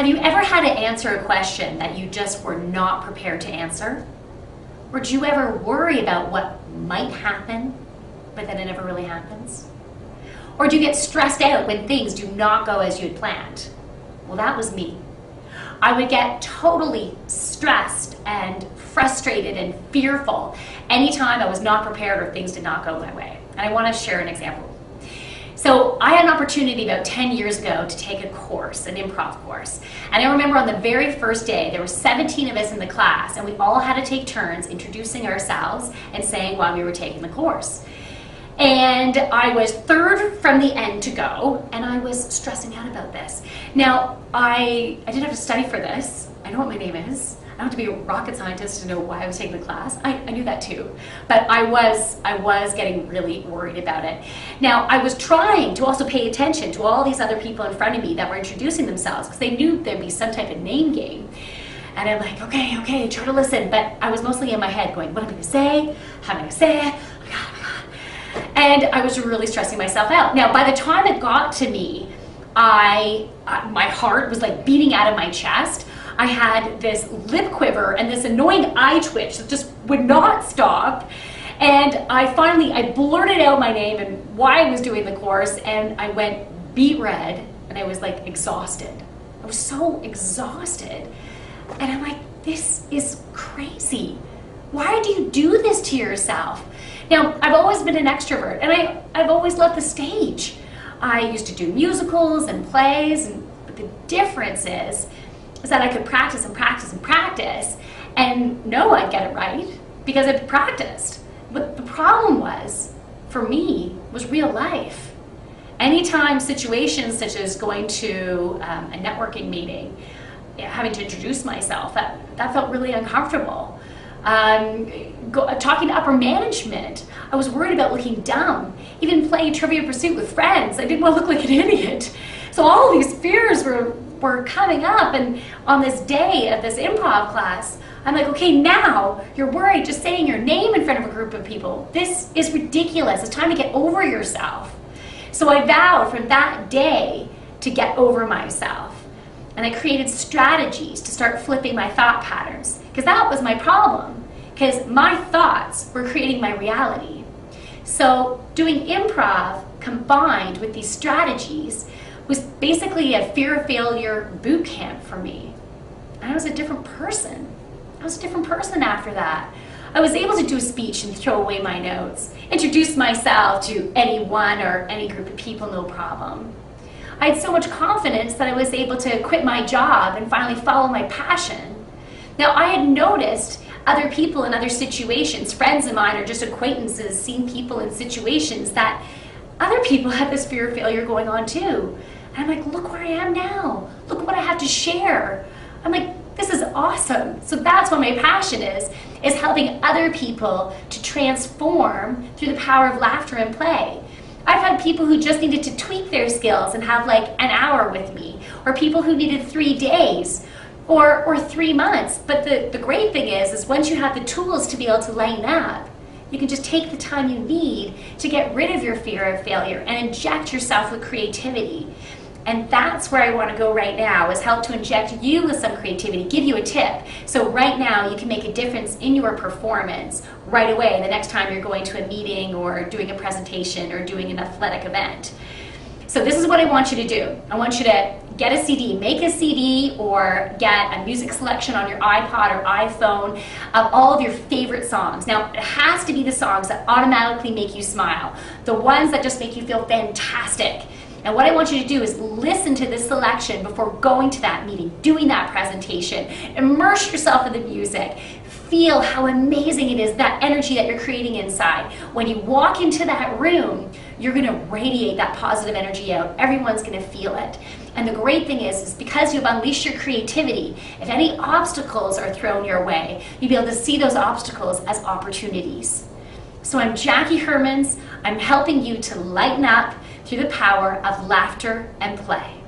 Have you ever had to answer a question that you just were not prepared to answer? Or do you ever worry about what might happen, but then it never really happens? Or do you get stressed out when things do not go as you had planned? Well, that was me. I would get totally stressed and frustrated and fearful anytime I was not prepared or things did not go my way. And I want to share an example. So I had an opportunity about 10 years ago to take a course, an improv course. And I remember on the very first day, there were 17 of us in the class, and we all had to take turns introducing ourselves and saying why we were taking the course. And I was third from the end to go, and I was stressing out about this. Now, I didn't have to study for this. I know what my name is. I don't have to be a rocket scientist to know why I was taking the class. I knew that too. But I was getting really worried about it. Now, I was trying to also pay attention to all these other people in front of me that were introducing themselves because they knew there'd be some type of name game. And I'm like, okay, try to listen. But I was mostly in my head going, what am I going to say? How am I going to say it? Oh my God. And I was really stressing myself out. Now, by the time it got to me, my heart was like beating out of my chest. I had this lip quiver and this annoying eye twitch that just would not stop. And I blurted out my name and why I was doing the course, and I went beet red, and I was like exhausted. I was so exhausted. And I'm like, this is crazy. Why do you do this to yourself? Now, I've always been an extrovert, and I've always loved the stage. I used to do musicals and plays, but the difference is that I could practice and practice and practice and know I'd get it right because I'd practiced. But the problem was, for me, was real life. Anytime situations such as going to a networking meeting, having to introduce myself, that felt really uncomfortable. Talking to upper management, I was worried about looking dumb. Even playing Trivia Pursuit with friends, I didn't want to look like an idiot. So all of these fears were coming up, and on this day of this improv class, I'm like, okay, now you're worried just saying your name in front of a group of people. This is ridiculous. It's time to get over yourself. So I vowed from that day to get over myself. And I created strategies to start flipping my thought patterns, because that was my problem, because my thoughts were creating my reality. So doing improv combined with these strategies was basically a fear of failure boot camp for me. And I was a different person. I was a different person after that. I was able to do a speech and throw away my notes, introduce myself to anyone or any group of people, no problem. I had so much confidence that I was able to quit my job and finally follow my passion. Now, I had noticed other people in other situations, friends of mine or just acquaintances, seeing people in situations that other people had this fear of failure going on too. And I'm like, look where I am now. Look what I have to share. I'm like, this is awesome. So that's what my passion is helping other people to transform through the power of laughter and play. I've had people who just needed to tweak their skills and have like an hour with me, or people who needed 3 days or 3 months. But the great thing is once you have the tools to be able to lighten up, you can just take the time you need to get rid of your fear of failure and inject yourself with creativity. And that's where I want to go right now, is help to inject you with some creativity, give you a tip. So right now you can make a difference in your performance right away the next time you're going to a meeting or doing a presentation or doing an athletic event. So this is what I want you to do. I want you to get a CD, make a CD or get a music selection on your iPod or iPhone of all of your favorite songs. Now, it has to be the songs that automatically make you smile, the ones that just make you feel fantastic. And what I want you to do is listen to this selection before going to that meeting, doing that presentation. Immerse yourself in the music. Feel how amazing it is, that energy that you're creating inside. When you walk into that room, you're going to radiate that positive energy out. Everyone's going to feel it. And the great thing is because you've unleashed your creativity, if any obstacles are thrown your way, you'll be able to see those obstacles as opportunities. So I'm Jacquie Hermans. I'm helping you to lighten up through the power of laughter and play.